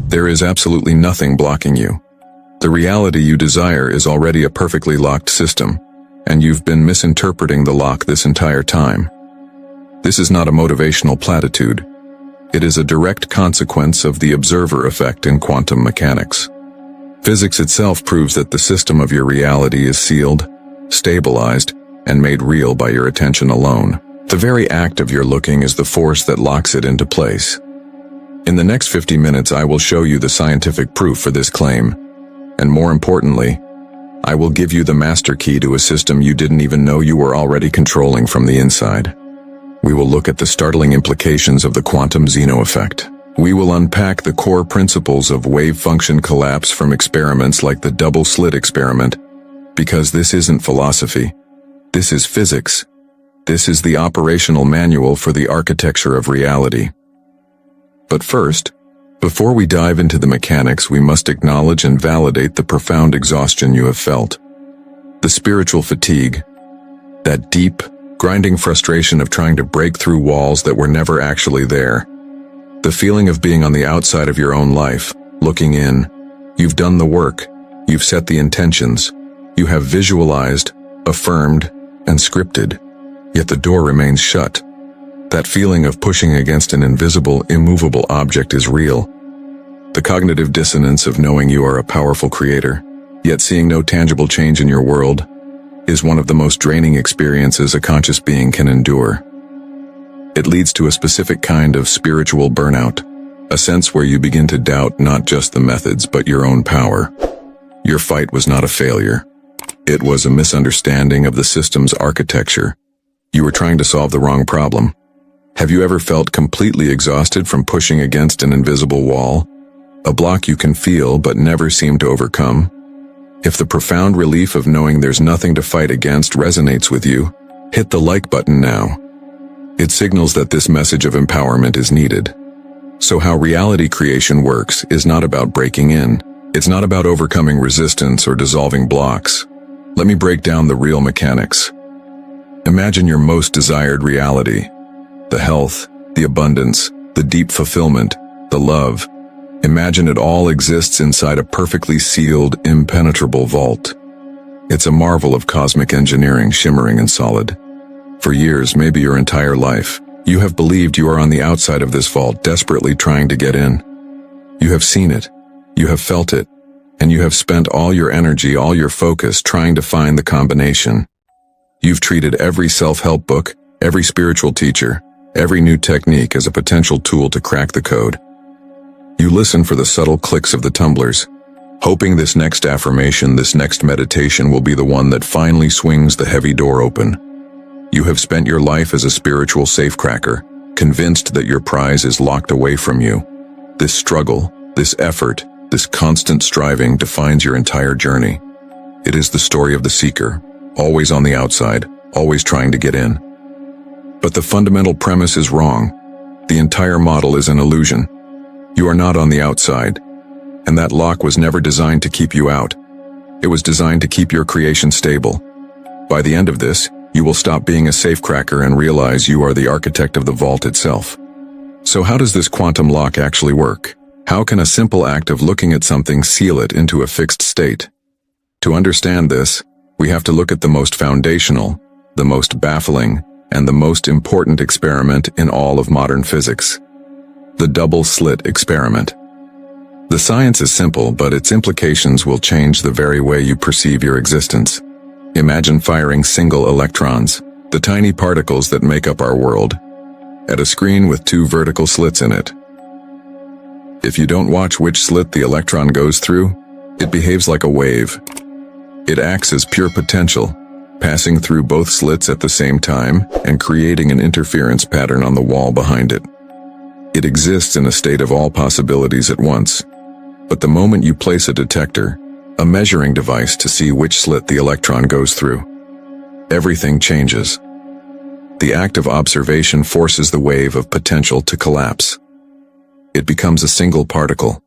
There is absolutely nothing blocking you. The reality you desire is already a perfectly locked system, and you've been misinterpreting the lock this entire time. This is not a motivational platitude. It is a direct consequence of the observer effect in quantum mechanics. Physics itself proves that the system of your reality is sealed, stabilized, and made real by your attention alone. The very act of your looking is the force that locks it into place. In the next 50 minutes, I will show you the scientific proof for this claim, and more importantly, I will give you the master key to a system you didn't even know you were already controlling from the inside. We will look at the startling implications of the quantum Zeno effect. We will unpack the core principles of wave function collapse from experiments like the double slit experiment, because this isn't philosophy. This is physics. This is the operational manual for the architecture of reality. But first, before we dive into the mechanics, we must acknowledge and validate the profound exhaustion you have felt. The spiritual fatigue, that deep, grinding frustration of trying to break through walls that were never actually there. The feeling of being on the outside of your own life, looking in. You've done the work, you've set the intentions, you have visualized, affirmed, and scripted, yet the door remains shut. That feeling of pushing against an invisible, immovable object is real. The cognitive dissonance of knowing you are a powerful creator, yet seeing no tangible change in your world, is one of the most draining experiences a conscious being can endure. It leads to a specific kind of spiritual burnout, a sense where you begin to doubt not just the methods but your own power. Your fight was not a failure. It was a misunderstanding of the system's architecture. You were trying to solve the wrong problem. Have you ever felt completely exhausted from pushing against an invisible wall? A block you can feel but never seem to overcome? If the profound relief of knowing there's nothing to fight against resonates with you, hit the like button now. It signals that this message of empowerment is needed. So how reality creation works is not about breaking in. It's not about overcoming resistance or dissolving blocks. Let me break down the real mechanics. Imagine your most desired reality. The health, the abundance, the deep fulfillment, the love. Imagine it all exists inside a perfectly sealed, impenetrable vault. It's a marvel of cosmic engineering, shimmering and solid. For years, maybe your entire life, you have believed you are on the outside of this vault, desperately trying to get in. You have seen it, you have felt it, and you have spent all your energy, all your focus trying to find the combination. You've treated every self-help book, every spiritual teacher, every new technique as a potential tool to crack the code. You listen for the subtle clicks of the tumblers, hoping this next affirmation, this next meditation will be the one that finally swings the heavy door open. You have spent your life as a spiritual safecracker, convinced that your prize is locked away from you. This struggle, this effort, this constant striving defines your entire journey. It is the story of the seeker, always on the outside, always trying to get in. But the fundamental premise is wrong. The entire model is an illusion. You are not on the outside, and that lock was never designed to keep you out. It was designed to keep your creation stable. By the end of this, you will stop being a safecracker and realize you are the architect of the vault itself. So how does this quantum lock actually work? How can a simple act of looking at something seal it into a fixed state? To understand this, we have to look at the most foundational, the most baffling, and the most important experiment in all of modern physics. The double slit experiment. The science is simple, but its implications will change the very way you perceive your existence. Imagine firing single electrons, the tiny particles that make up our world, at a screen with two vertical slits in it. If you don't watch which slit the electron goes through, it behaves like a wave. It acts as pure potential, passing through both slits at the same time and creating an interference pattern on the wall behind it. It exists in a state of all possibilities at once, but the moment you place a detector, a measuring device to see which slit the electron goes through, everything changes. The act of observation forces the wave of potential to collapse. It becomes a single particle.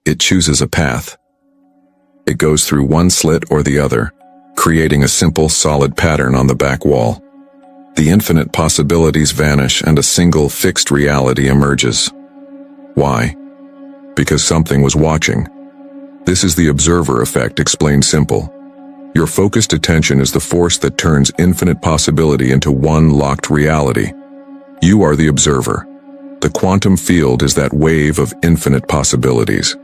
It chooses a path. It goes through one slit or the other, creating a simple, solid pattern on the back wall. The infinite possibilities vanish and a single, fixed reality emerges. Why? because something was watching. This is the observer effect explained simple. Your focused attention is the force that turns infinite possibility into one locked reality. You are the observer. The quantum field is that wave of infinite possibilities.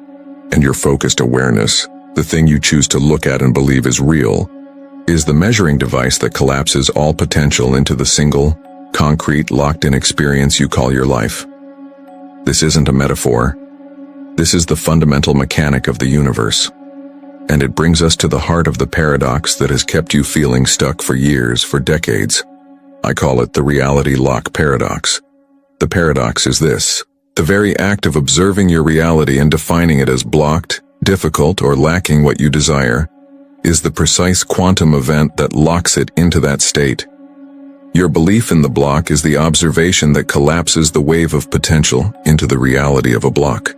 And your focused awareness, the thing you choose to look at and believe is real, is the measuring device that collapses all potential into the single, concrete, locked-in experience you call your life. This isn't a metaphor. This is the fundamental mechanic of the universe. And it brings us to the heart of the paradox that has kept you feeling stuck for years, for decades. I call it the reality lock paradox. The paradox is this: the very act of observing your reality and defining it as blocked, difficult, or lacking what you desire is the precise quantum event that locks it into that state. Your belief in the block is the observation that collapses the wave of potential into the reality of a block.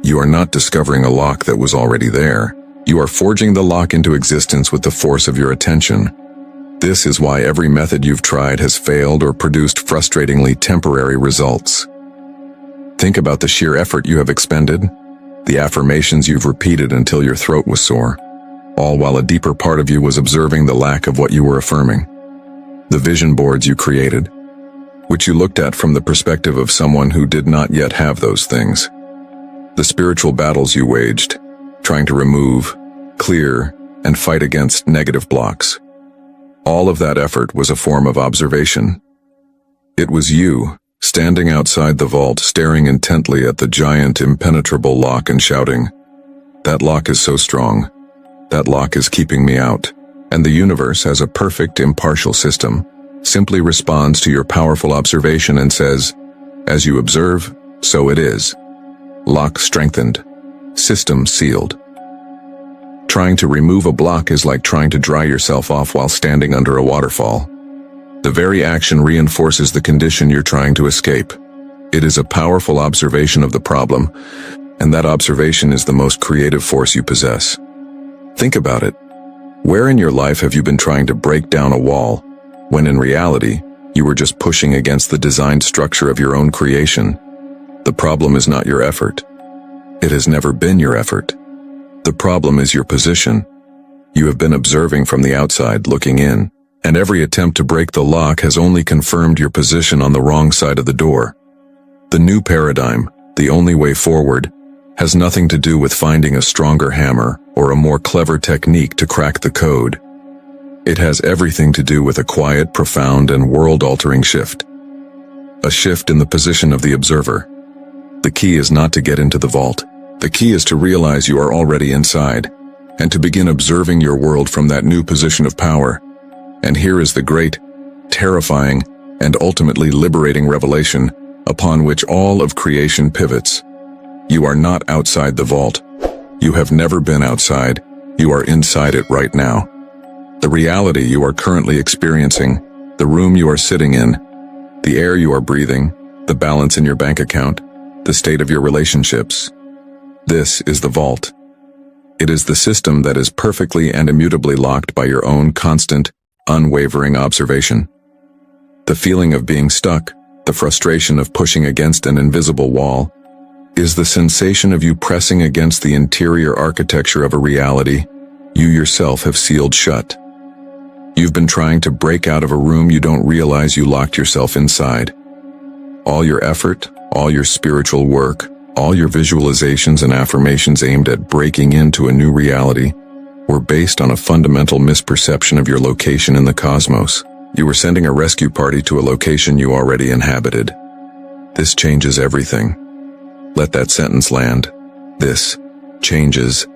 You are not discovering a lock that was already there. You are forging the lock into existence with the force of your attention. This is why every method you've tried has failed or produced frustratingly temporary results. Think about the sheer effort you have expended, the affirmations you've repeated until your throat was sore, all while a deeper part of you was observing the lack of what you were affirming. The vision boards you created, which you looked at from the perspective of someone who did not yet have those things. The spiritual battles you waged, trying to remove, clear, and fight against negative blocks. All of that effort was a form of observation. It was you, standing outside the vault, staring intently at the giant, impenetrable lock and shouting, "That lock is so strong. That lock is keeping me out." And the universe, as a perfect, impartial system, simply responds to your powerful observation and says, "As you observe, so it is." Lock strengthened. System sealed. Trying to remove a block is like trying to dry yourself off while standing under a waterfall. The very action reinforces the condition you're trying to escape. It is a powerful observation of the problem, and that observation is the most creative force you possess. Think about it. Where in your life have you been trying to break down a wall, when in reality, you were just pushing against the designed structure of your own creation? The problem is not your effort. It has never been your effort. The problem is your position. You have been observing from the outside, looking in, and every attempt to break the lock has only confirmed your position on the wrong side of the door. The new paradigm, the only way forward, has nothing to do with finding a stronger hammer or a more clever technique to crack the code. It has everything to do with a quiet, profound, and world-altering shift. A shift in the position of the observer. The key is not to get into the vault. The key is to realize you are already inside, and to begin observing your world from that new position of power. And here is the great, terrifying, and ultimately liberating revelation upon which all of creation pivots. You are not outside the vault. You have never been outside. You are inside it right now. The reality you are currently experiencing, the room you are sitting in, the air you are breathing, the balance in your bank account, the state of your relationships. This is the vault. It is the system that is perfectly and immutably locked by your own constant, unwavering observation. The feeling of being stuck, the frustration of pushing against an invisible wall, is the sensation of you pressing against the interior architecture of a reality you yourself have sealed shut. You've been trying to break out of a room you don't realize you locked yourself inside. All your effort, all your spiritual work, all your visualizations and affirmations aimed at breaking into a new reality were based on a fundamental misperception of your location in the cosmos. You were sending a rescue party to a location you already inhabited. This changes everything. Let that sentence land. This changes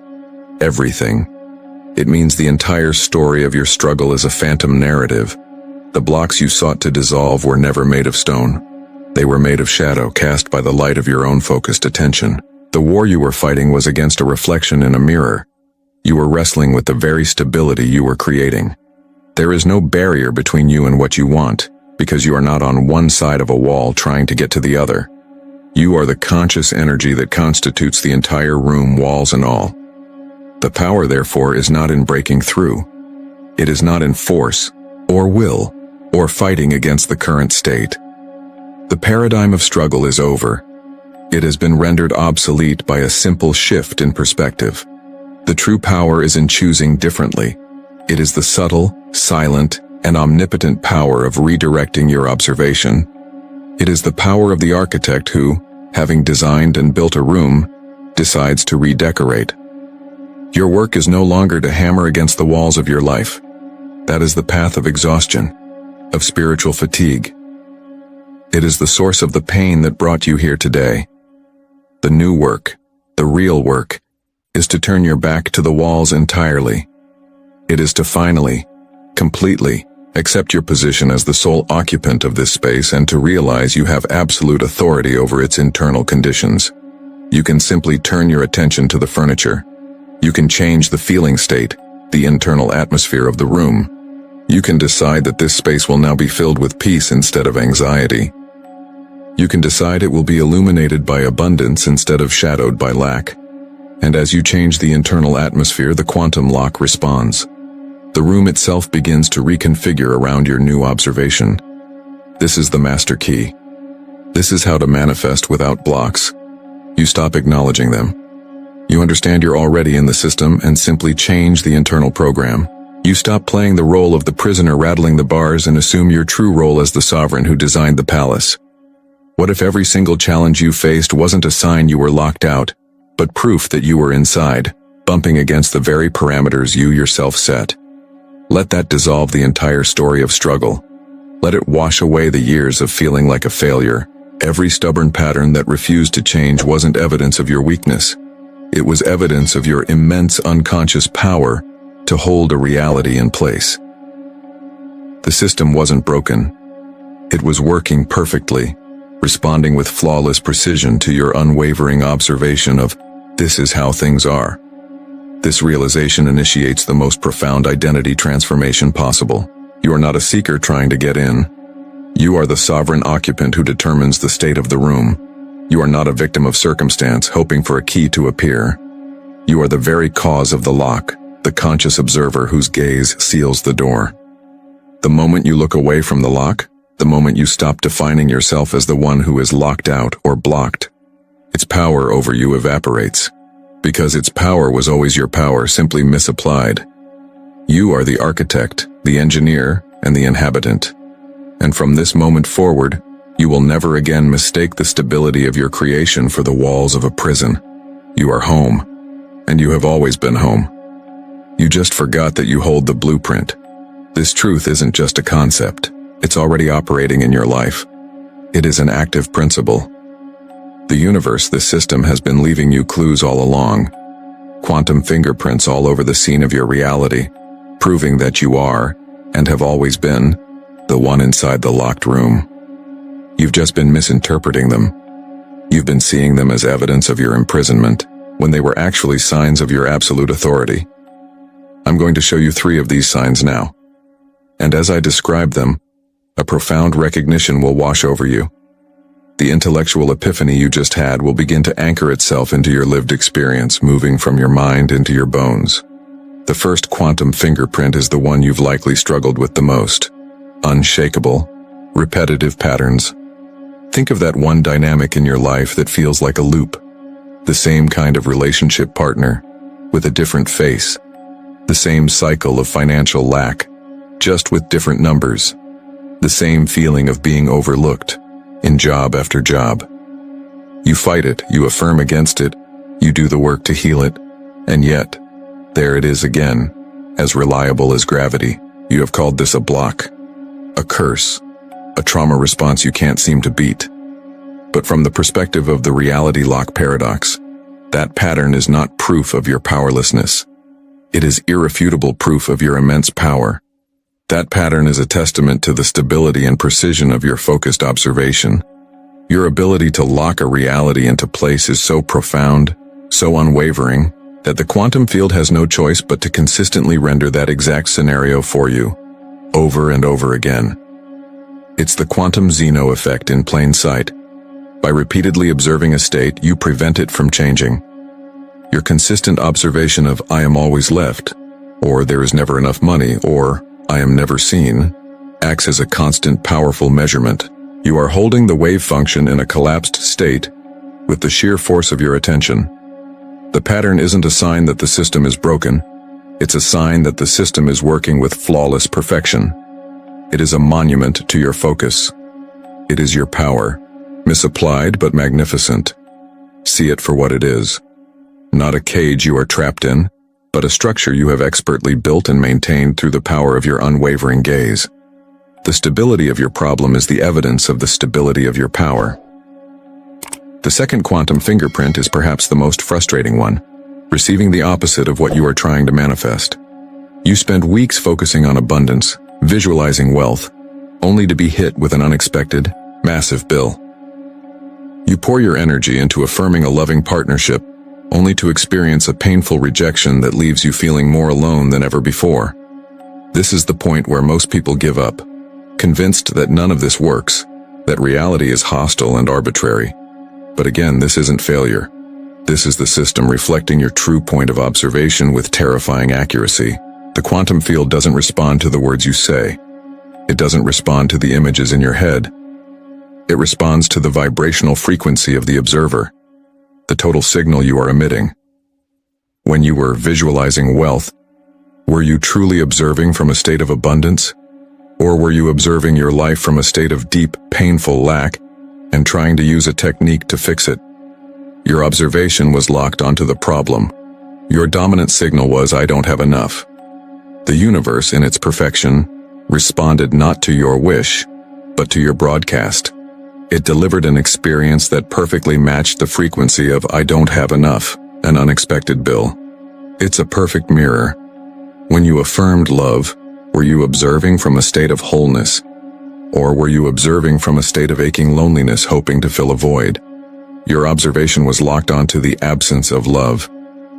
everything. It means the entire story of your struggle is a phantom narrative. The blocks you sought to dissolve were never made of stone. They were made of shadow cast by the light of your own focused attention. The war you were fighting was against a reflection in a mirror. You were wrestling with the very stability you were creating. There is no barrier between you and what you want, because you are not on one side of a wall trying to get to the other. You are the conscious energy that constitutes the entire room, walls and all. The power, therefore, is not in breaking through. It is not in force, or will, or fighting against the current state. The paradigm of struggle is over. It has been rendered obsolete by a simple shift in perspective. The true power is in choosing differently. It is the subtle, silent, and omnipotent power of redirecting your observation. It is the power of the architect who, having designed and built a room, decides to redecorate. Your work is no longer to hammer against the walls of your life. That is the path of exhaustion, of spiritual fatigue. It is the source of the pain that brought you here today. The new work, the real work, is to turn your back to the walls entirely. It is to finally, completely, accept your position as the sole occupant of this space and to realize you have absolute authority over its internal conditions. You can simply turn your attention to the furniture. You can change the feeling state, the internal atmosphere of the room. You can decide that this space will now be filled with peace instead of anxiety. You can decide it will be illuminated by abundance instead of shadowed by lack. And as you change the internal atmosphere, the quantum lock responds. The room itself begins to reconfigure around your new observation. This is the master key. This is how to manifest without blocks. You stop acknowledging them. You understand you're already in the system and simply change the internal program. You stop playing the role of the prisoner rattling the bars and assume your true role as the sovereign who designed the palace. What if every single challenge you faced wasn't a sign you were locked out, but proof that you were inside, bumping against the very parameters you yourself set? Let that dissolve the entire story of struggle. Let it wash away the years of feeling like a failure. Every stubborn pattern that refused to change wasn't evidence of your weakness. It was evidence of your immense unconscious power to hold a reality in place. The system wasn't broken. It was working perfectly, responding with flawless precision to your unwavering observation of, this is how things are. This realization initiates the most profound identity transformation possible. You are not a seeker trying to get in. You are the sovereign occupant who determines the state of the room. You are not a victim of circumstance hoping for a key to appear. You are the very cause of the lock, the conscious observer whose gaze seals the door. The moment you look away from the lock, the moment you stop defining yourself as the one who is locked out or blocked, its power over you evaporates. Because its power was always your power, simply misapplied. You are the architect, the engineer, and the inhabitant. And from this moment forward, you will never again mistake the stability of your creation for the walls of a prison. You are home, and you have always been home. You just forgot that you hold the blueprint. This truth isn't just a concept. It's already operating in your life. It is an active principle. The universe, this system, has been leaving you clues all along. Quantum fingerprints all over the scene of your reality, proving that you are, and have always been, the one inside the locked room. You've just been misinterpreting them. You've been seeing them as evidence of your imprisonment, when they were actually signs of your absolute authority. I'm going to show you 3 of these signs now. And as I describe them, a profound recognition will wash over you. The intellectual epiphany you just had will begin to anchor itself into your lived experience, moving from your mind into your bones. The first quantum fingerprint is the one you've likely struggled with the most. Unshakable, repetitive patterns. Think of that one dynamic in your life that feels like a loop. The same kind of relationship partner, with a different face. The same cycle of financial lack, just with different numbers. The same feeling of being overlooked, in job after job. You fight it, you affirm against it, you do the work to heal it, and yet, there it is again, as reliable as gravity. You have called this a block, a curse, a trauma response you can't seem to beat. But from the perspective of the reality lock paradox, that pattern is not proof of your powerlessness. It is irrefutable proof of your immense power. That pattern is a testament to the stability and precision of your focused observation. Your ability to lock a reality into place is so profound, so unwavering, that the quantum field has no choice but to consistently render that exact scenario for you, over and over again. It's the quantum Zeno effect in plain sight. By repeatedly observing a state, you prevent it from changing. Your consistent observation of "I am always left," or "there is never enough money," or "I am never seen," acts as a constant, powerful measurement. You are holding the wave function in a collapsed state, with the sheer force of your attention. The pattern isn't a sign that the system is broken. It's a sign that the system is working with flawless perfection. It is a monument to your focus. It is your power, misapplied but magnificent. See it for what it is. Not a cage you are trapped in, but a structure you have expertly built and maintained through the power of your unwavering gaze. The stability of your problem is the evidence of the stability of your power. The second quantum fingerprint is perhaps the most frustrating one, receiving the opposite of what you are trying to manifest. You spend weeks focusing on abundance, visualizing wealth, only to be hit with an unexpected, massive bill. You pour your energy into affirming a loving partnership, only to experience a painful rejection that leaves you feeling more alone than ever before. This is the point where most people give up, convinced that none of this works, that reality is hostile and arbitrary. But again, this isn't failure. This is the system reflecting your true point of observation with terrifying accuracy. The quantum field doesn't respond to the words you say. It doesn't respond to the images in your head. It responds to the vibrational frequency of the observer, the total signal you are emitting. When you were visualizing wealth, were you truly observing from a state of abundance? Or were you observing your life from a state of deep, painful lack and trying to use a technique to fix it? Your observation was locked onto the problem. Your dominant signal was, "I don't have enough." The universe, in its perfection, responded not to your wish, but to your broadcast. It delivered an experience that perfectly matched the frequency of "I don't have enough," an unexpected bill. It's a perfect mirror. When you affirmed love, were you observing from a state of wholeness? Or were you observing from a state of aching loneliness, hoping to fill a void? Your observation was locked onto the absence of love,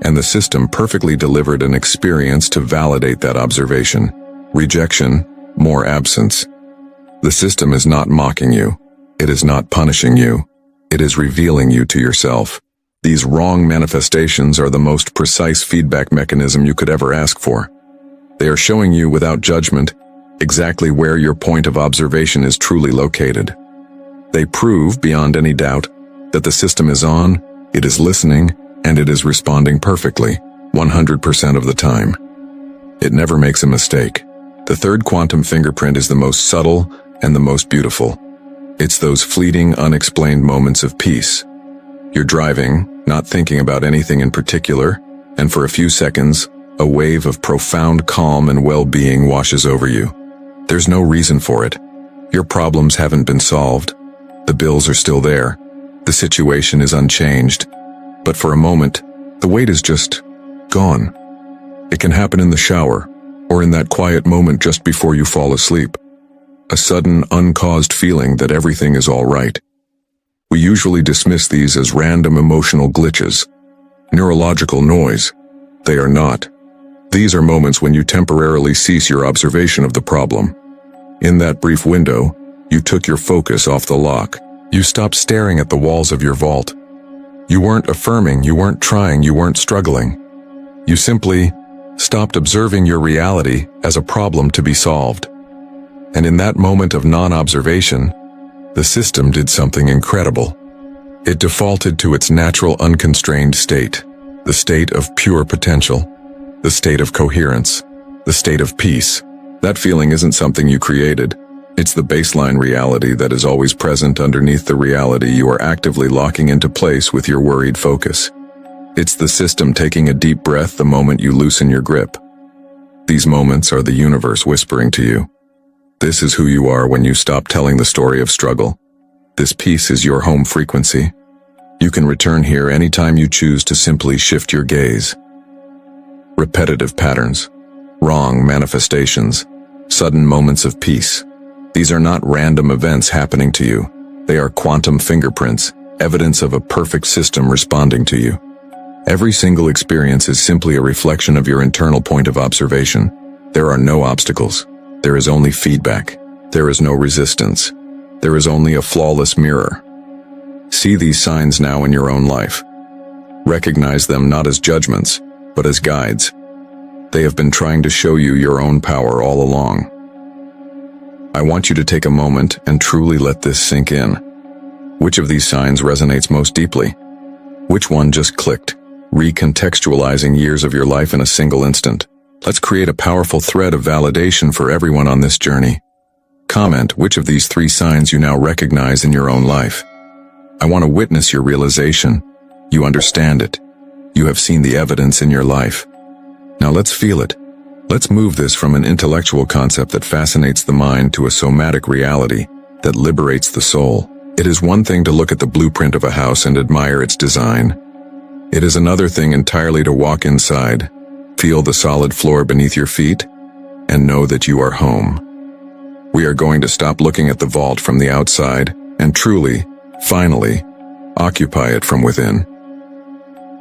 and the system perfectly delivered an experience to validate that observation. Rejection, more absence. The system is not mocking you. It is not punishing you. It is revealing you to yourself. These wrong manifestations are the most precise feedback mechanism you could ever ask for. They are showing you without judgment exactly where your point of observation is truly located. They prove, beyond any doubt, that the system is on, it is listening, and it is responding perfectly, 100% of the time. It never makes a mistake. The third quantum fingerprint is the most subtle and the most beautiful. It's those fleeting, unexplained moments of peace. You're driving, not thinking about anything in particular, and for a few seconds, a wave of profound calm and well-being washes over you. There's no reason for it. Your problems haven't been solved. The bills are still there. The situation is unchanged. But for a moment, the weight is just gone. It can happen in the shower, or in that quiet moment just before you fall asleep. A sudden, uncaused feeling that everything is all right. We usually dismiss these as random emotional glitches, neurological noise. They are not. These are moments when you temporarily cease your observation of the problem. In that brief window, you took your focus off the lock. You stopped staring at the walls of your vault. You weren't affirming, you weren't trying, you weren't struggling. You simply stopped observing your reality as a problem to be solved. And in that moment of non-observation, the system did something incredible. It defaulted to its natural unconstrained state, the state of pure potential, the state of coherence, the state of peace. That feeling isn't something you created. It's the baseline reality that is always present underneath the reality you are actively locking into place with your worried focus. It's the system taking a deep breath the moment you loosen your grip. These moments are the universe whispering to you. This is who you are when you stop telling the story of struggle. This peace is your home frequency. You can return here anytime you choose to simply shift your gaze. Repetitive patterns, wrong manifestations, sudden moments of peace. These are not random events happening to you. They are quantum fingerprints, evidence of a perfect system responding to you. Every single experience is simply a reflection of your internal point of observation. There are no obstacles. There is only feedback. There is no resistance. There is only a flawless mirror. See these signs now in your own life. Recognize them not as judgments, but as guides. They have been trying to show you your own power all along. I want you to take a moment and truly let this sink in. Which of these signs resonates most deeply? Which one just clicked, recontextualizing years of your life in a single instant? Let's create a powerful thread of validation for everyone on this journey. Comment which of these 3 signs you now recognize in your own life. I want to witness your realization. You understand it. You have seen the evidence in your life. Now let's feel it. Let's move this from an intellectual concept that fascinates the mind to a somatic reality that liberates the soul. It is one thing to look at the blueprint of a house and admire its design. It is another thing entirely to walk inside, feel the solid floor beneath your feet, and know that you are home. We are going to stop looking at the vault from the outside and truly, finally, occupy it from within.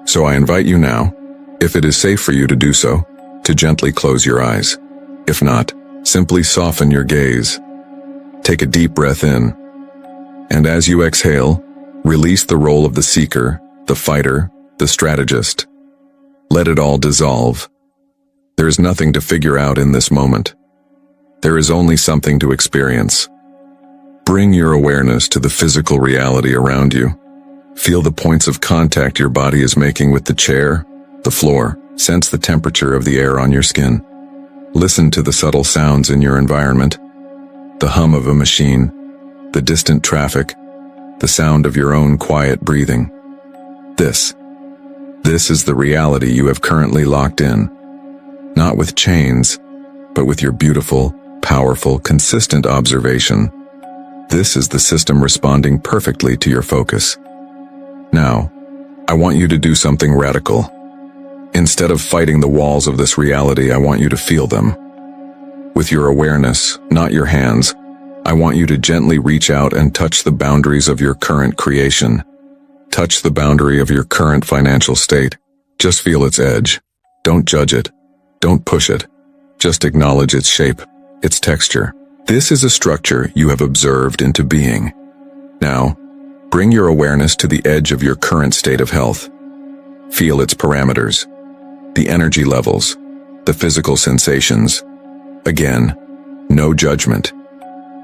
So I invite you now, if it is safe for you to do so, to gently close your eyes. If not, simply soften your gaze. Take a deep breath in. And as you exhale, release the role of the seeker, the fighter, the strategist. Let it all dissolve. There is nothing to figure out in this moment. There is only something to experience. Bring your awareness to the physical reality around you. Feel the points of contact your body is making with the chair, the floor. Sense the temperature of the air on your skin. Listen to the subtle sounds in your environment. The hum of a machine, the distant traffic, the sound of your own quiet breathing. This is the reality you have currently locked in. Not with chains, but with your beautiful, powerful, consistent observation. This is the system responding perfectly to your focus. Now, I want you to do something radical. Instead of fighting the walls of this reality, I want you to feel them. With your awareness, not your hands, I want you to gently reach out and touch the boundaries of your current creation. Touch the boundary of your current financial state. Just feel its edge. Don't judge it. Don't push it. Just acknowledge its shape, its texture. This is a structure you have observed into being. Now, bring your awareness to the edge of your current state of health. Feel its parameters, the energy levels, the physical sensations. Again, no judgment.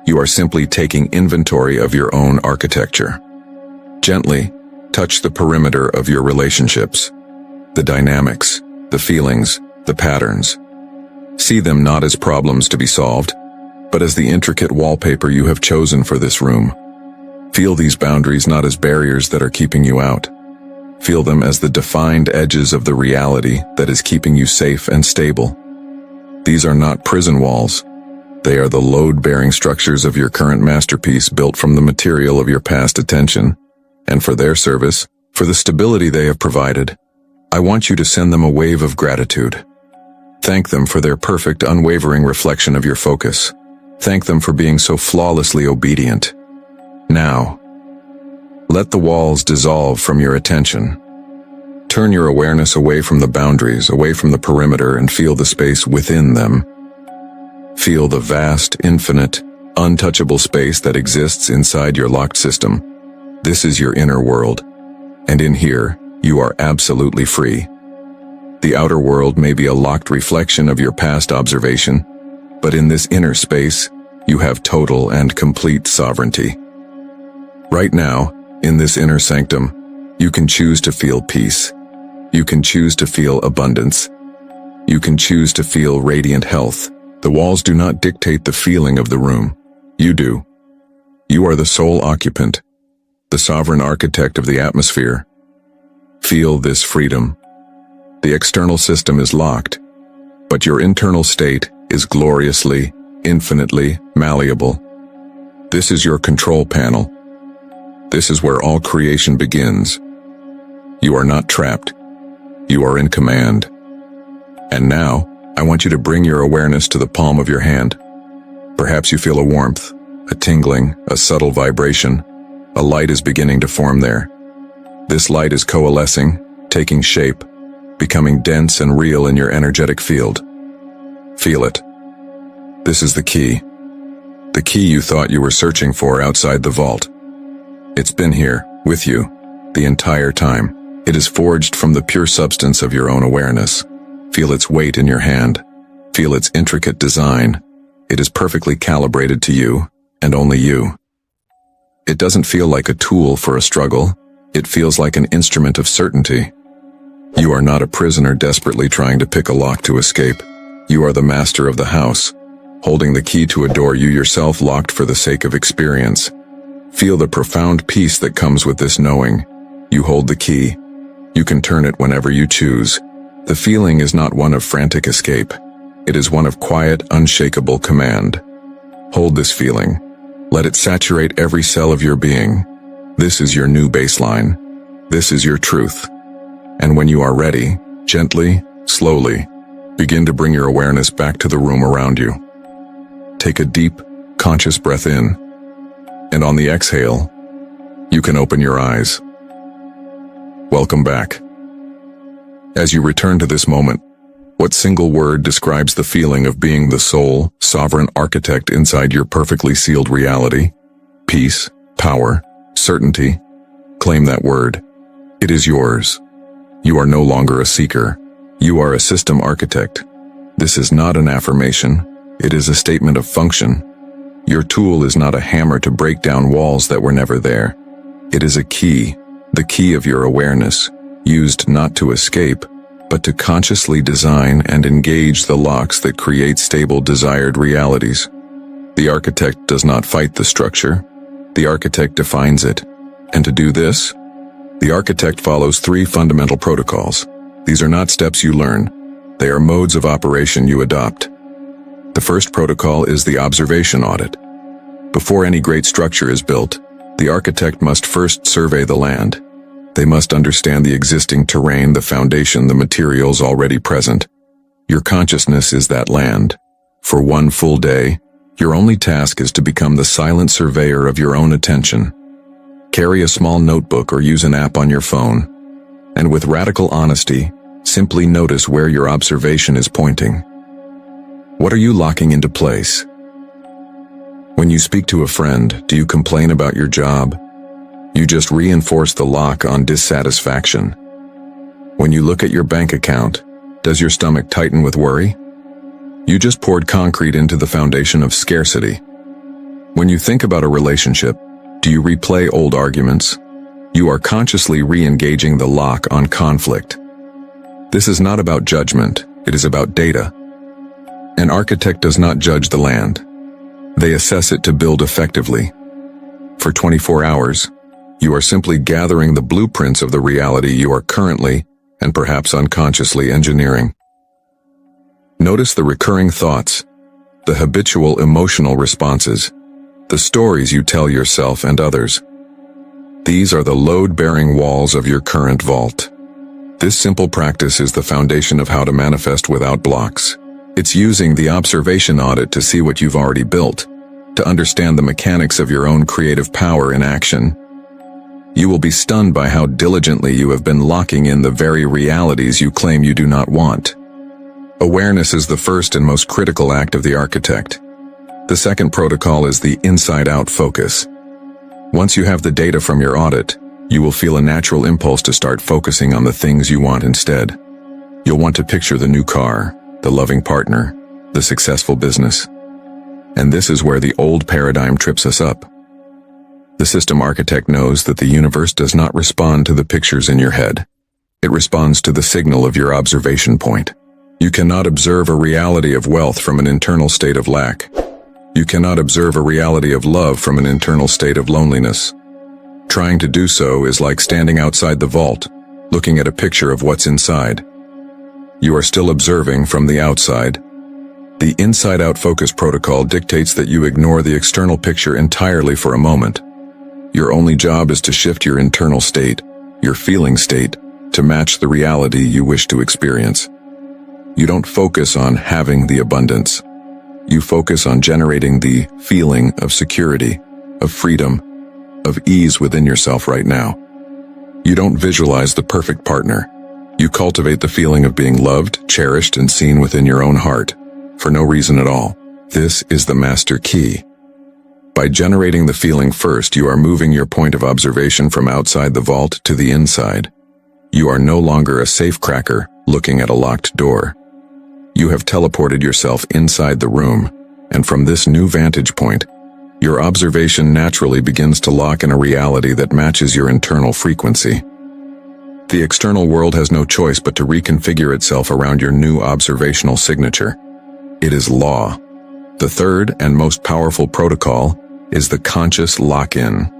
You are simply taking inventory of your own architecture. Gently, touch the perimeter of your relationships, the dynamics, the feelings, the patterns. See them not as problems to be solved, but as the intricate wallpaper you have chosen for this room. Feel these boundaries not as barriers that are keeping you out. Feel them as the defined edges of the reality that is keeping you safe and stable. These are not prison walls. They are the load-bearing structures of your current masterpiece built from the material of your past attention. And for their service, for the stability they have provided, I want you to send them a wave of gratitude. Thank them for their perfect, unwavering reflection of your focus. Thank them for being so flawlessly obedient. Now, let the walls dissolve from your attention. Turn your awareness away from the boundaries, away from the perimeter, and feel the space within them. Feel the vast, infinite, untouchable space that exists inside your locked system. This is your inner world, and in here, you are absolutely free. The outer world may be a locked reflection of your past observation, but in this inner space, you have total and complete sovereignty. Right now, in this inner sanctum, you can choose to feel peace. You can choose to feel abundance. You can choose to feel radiant health. The walls do not dictate the feeling of the room. You do. You are the sole occupant, the sovereign architect of the atmosphere. Feel this freedom. The external system is locked, but your internal state is gloriously, infinitely malleable. This is your control panel. This is where all creation begins. You are not trapped. You are in command. And now, I want you to bring your awareness to the palm of your hand. Perhaps you feel a warmth, a tingling, a subtle vibration. A light is beginning to form there. This light is coalescing, taking shape, becoming dense and real in your energetic field. Feel it. This is the key. The key you thought you were searching for outside the vault. It's been here, with you, the entire time. It is forged from the pure substance of your own awareness. Feel its weight in your hand. Feel its intricate design. It is perfectly calibrated to you, and only you. It doesn't feel like a tool for a struggle. It feels like an instrument of certainty. You are not a prisoner desperately trying to pick a lock to escape. You are the master of the house, holding the key to a door you yourself locked for the sake of experience. Feel the profound peace that comes with this knowing. You hold the key. You can turn it whenever you choose. The feeling is not one of frantic escape. It is one of quiet, unshakable command. Hold this feeling. Let it saturate every cell of your being. This is your new baseline. This is your truth. And when you are ready, gently, slowly, begin to bring your awareness back to the room around you. Take a deep, conscious breath in, and on the exhale, you can open your eyes. Welcome back. As you return to this moment, what single word describes the feeling of being the sole, sovereign architect inside your perfectly sealed reality? Peace, power, certainty. Claim that word. It is yours. You are no longer a seeker. You are a system architect. This is not an affirmation. It is a statement of function. Your tool is not a hammer to break down walls that were never there. It is a key, the key of your awareness, used not to escape, but to consciously design and engage the locks that create stable, desired realities. The architect does not fight the structure. The architect defines it. And to do this, the architect follows 3 fundamental protocols. These are not steps you learn. They are modes of operation you adopt. The first protocol is the observation audit. Before any great structure is built, the architect must first survey the land. They must understand the existing terrain, the foundation, the materials already present. Your consciousness is that land. For one full day, your only task is to become the silent surveyor of your own attention. Carry a small notebook or use an app on your phone, and with radical honesty, simply notice where your observation is pointing. What are you locking into place? When you speak to a friend, do you complain about your job? You just reinforce the lock on dissatisfaction. When you look at your bank account, does your stomach tighten with worry? You just poured concrete into the foundation of scarcity. When you think about a relationship, do you replay old arguments? You are consciously re-engaging the lock on conflict. This is not about judgment, it is about data. An architect does not judge the land. They assess it to build effectively. For 24 hours, you are simply gathering the blueprints of the reality you are currently, and perhaps unconsciously, engineering. Notice the recurring thoughts, the habitual emotional responses, the stories you tell yourself and others. These are the load-bearing walls of your current vault. This simple practice is the foundation of how to manifest without blocks. It's using the observation audit to see what you've already built, to understand the mechanics of your own creative power in action. You will be stunned by how diligently you have been locking in the very realities you claim you do not want. Awareness is the first and most critical act of the architect. The second protocol is the inside-out focus. Once you have the data from your audit, you will feel a natural impulse to start focusing on the things you want instead. You'll want to picture the new car, the loving partner, the successful business. And this is where the old paradigm trips us up. The system architect knows that the universe does not respond to the pictures in your head. It responds to the signal of your observation point. You cannot observe a reality of wealth from an internal state of lack. You cannot observe a reality of love from an internal state of loneliness. Trying to do so is like standing outside the vault, looking at a picture of what's inside. You are still observing from the outside. The inside-out focus protocol dictates that you ignore the external picture entirely for a moment. Your only job is to shift your internal state, your feeling state, to match the reality you wish to experience. You don't focus on having the abundance. You focus on generating the feeling of security, of freedom, of ease within yourself right now. You don't visualize the perfect partner. You cultivate the feeling of being loved, cherished, and seen within your own heart, for no reason at all. This is the master key. By generating the feeling first, you are moving your point of observation from outside the vault to the inside. You are no longer a safecracker looking at a locked door. You have teleported yourself inside the room, and from this new vantage point, Your observation naturally begins to lock in a reality that matches your internal frequency. The external world has no choice but to reconfigure itself around your new observational signature. It is law. The third and most powerful protocol is the conscious lock-in.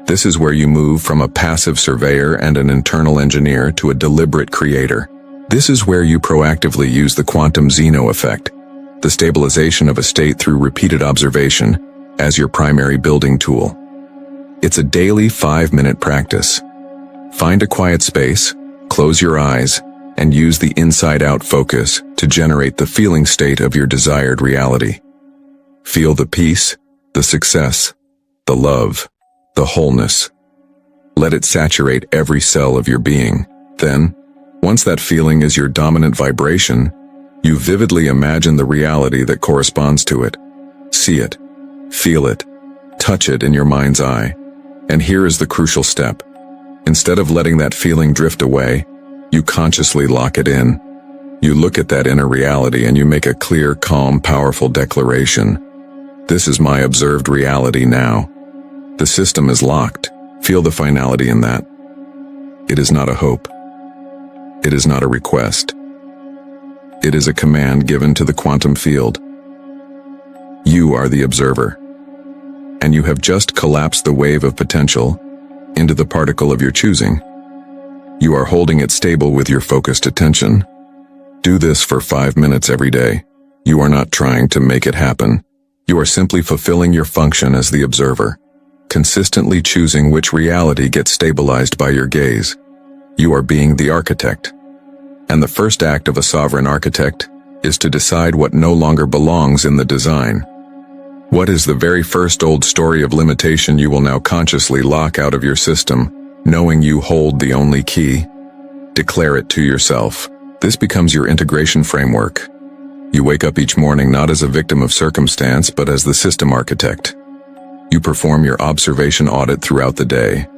This is where you move from a passive surveyor and an internal engineer to a deliberate creator. This is where you proactively use the quantum Zeno effect, the stabilization of a state through repeated observation, as your primary building tool. It's a daily 5-minute practice. Find a quiet space, close your eyes, and use the inside-out focus to generate the feeling state of your desired reality. Feel the peace, the success, the love, the wholeness. Let it saturate every cell of your being. Then, once that feeling is your dominant vibration, you vividly imagine the reality that corresponds to it. See it, feel it, touch it in your mind's eye. And here is the crucial step. Instead of letting that feeling drift away, you consciously lock it in. You look at that inner reality and you make a clear, calm, powerful declaration. This is my observed reality now. The system is locked. Feel the finality in that. It is not a hope. It is not a request. It is a command given to the quantum field. You are the observer. And you have just collapsed the wave of potential into the particle of your choosing. You are holding it stable with your focused attention. Do this for 5 minutes every day. You are not trying to make it happen. You are simply fulfilling your function as the observer, consistently choosing which reality gets stabilized by your gaze. You are being the architect. And the first act of a sovereign architect is to decide what no longer belongs in the design. What is the very first old story of limitation you will now consciously lock out of your system, knowing you hold the only key? Declare it to yourself. This becomes your integration framework. You wake up each morning not as a victim of circumstance, but as the system architect. You perform your observation audit throughout the day.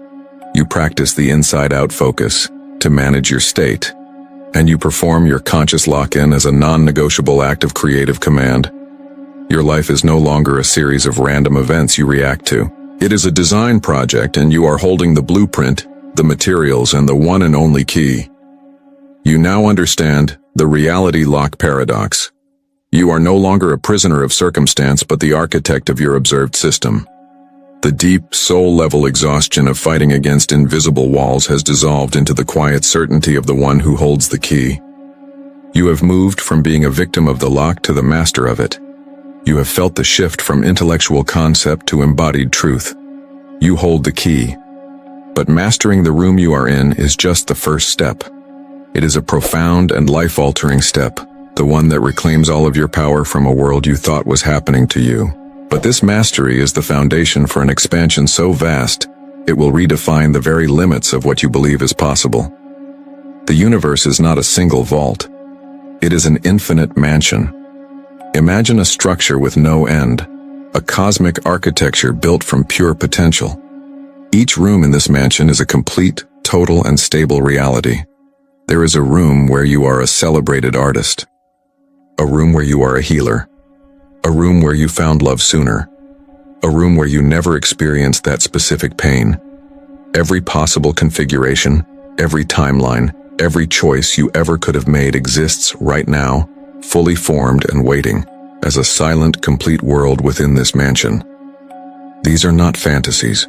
You practice the inside-out focus to manage your state. And you perform your conscious lock-in as a non-negotiable act of creative command. Your life is no longer a series of random events you react to. It is a design project, and you are holding the blueprint, the materials, and the one and only key. You now understand the reality lock paradox. You are no longer a prisoner of circumstance, but the architect of your observed system. The deep, soul-level exhaustion of fighting against invisible walls has dissolved into the quiet certainty of the one who holds the key. You have moved from being a victim of the lock to the master of it. You have felt the shift from intellectual concept to embodied truth. You hold the key. But mastering the room you are in is just the first step. It is a profound and life-altering step, the one that reclaims all of your power from a world you thought was happening to you. But this mastery is the foundation for an expansion so vast, it will redefine the very limits of what you believe is possible. The universe is not a single vault. It is an infinite mansion. Imagine a structure with no end, a cosmic architecture built from pure potential. Each room in this mansion is a complete, total, and stable reality. There is a room where you are a celebrated artist, a room where you are a healer, a room where you found love sooner, a room where you never experienced that specific pain. Every possible configuration, every timeline, every choice you ever could have made exists right now, fully formed and waiting, as a silent, complete world within this mansion. These are not fantasies.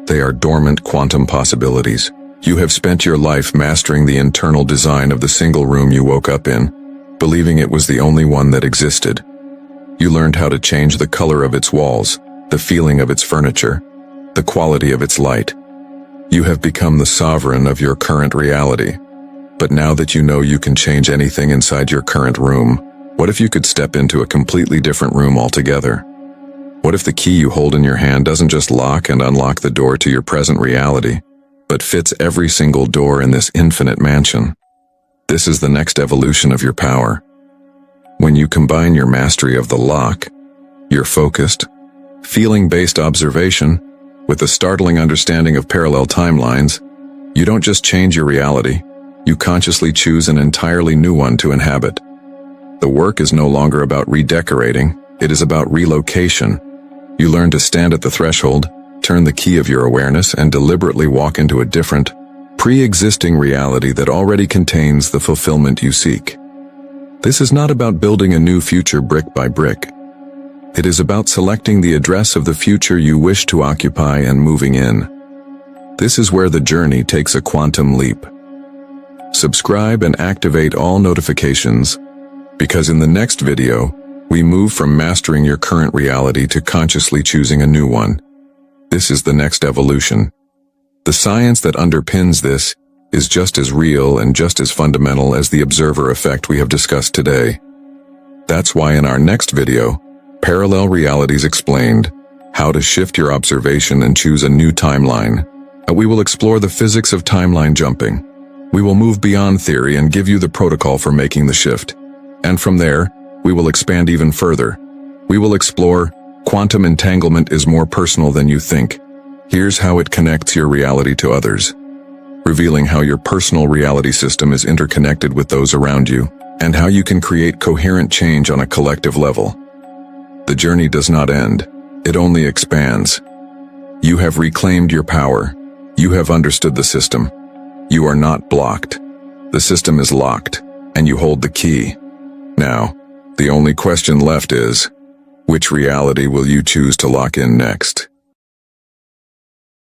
They are dormant quantum possibilities. You have spent your life mastering the internal design of the single room you woke up in, believing it was the only one that existed. You learned how to change the color of its walls, the feeling of its furniture, the quality of its light. You have become the sovereign of your current reality. But now that you know you can change anything inside your current room, what if you could step into a completely different room altogether? What if the key you hold in your hand doesn't just lock and unlock the door to your present reality, but fits every single door in this infinite mansion? This is the next evolution of your power. When you combine your mastery of the lock, your focused, feeling-based observation, with a startling understanding of parallel timelines, you don't just change your reality, you consciously choose an entirely new one to inhabit. The work is no longer about redecorating, it is about relocation. You learn to stand at the threshold, turn the key of your awareness, and deliberately walk into a different, pre-existing reality that already contains the fulfillment you seek. This is not about building a new future brick by brick. It is about selecting the address of the future you wish to occupy and moving in. This is where the journey takes a quantum leap. Subscribe and activate all notifications, because in the next video, we move from mastering your current reality to consciously choosing a new one. This is the next evolution. The science that underpins this is just as real and just as fundamental as the observer effect we have discussed today. That's why in our next video, Parallel Realities Explained, how to shift your observation and choose a new timeline. We will explore the physics of timeline jumping. We will move beyond theory and give you the protocol for making the shift. And from there, we will expand even further. We will explore quantum entanglement is more personal than you think. Here's how it connects your reality to others, revealing how your personal reality system is interconnected with those around you, and how you can create coherent change on a collective level. The journey does not end, it only expands. You have reclaimed your power. You have understood the system. You are not blocked. The system is locked, and you hold the key. Now, the only question left is, which reality will you choose to lock in next?